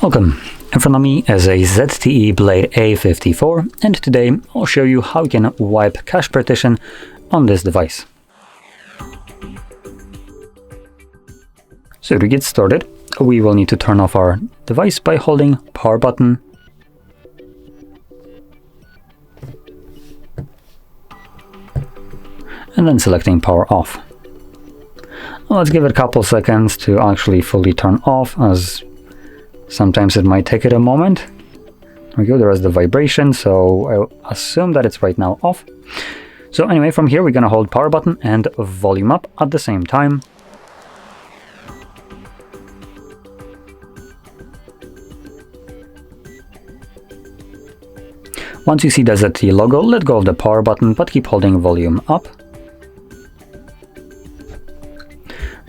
Welcome. In front of me is a ZTE Blade A54, and today I'll show you how you can wipe cache partition on this device. So to get started, we will need to turn off our device by holding power button and then selecting power off. Let's give it a couple seconds to actually fully turn off, as sometimes it might take it a moment. There we go, there is the vibration, so I assume that it's right now off. So anyway, from here we're gonna hold power button and volume up at the same time. Once you see the ZTE logo, let go of the power button, but keep holding volume up.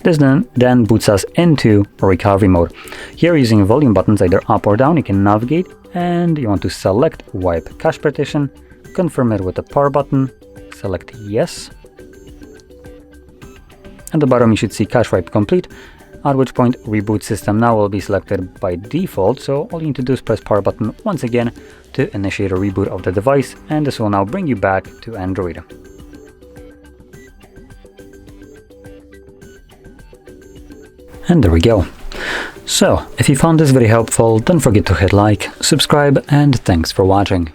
This then boots us into recovery mode. Here, using volume buttons either up or down, you can navigate, and you want to select wipe cache partition, confirm it with the power button, select yes. At the bottom you should see cache wipe complete, at which point reboot system now will be selected by default, so all you need to do is press power button once again to initiate a reboot of the device, and this will now bring you back to Android. And there we go. So, if you found this very helpful, don't forget to hit like, subscribe, and thanks for watching.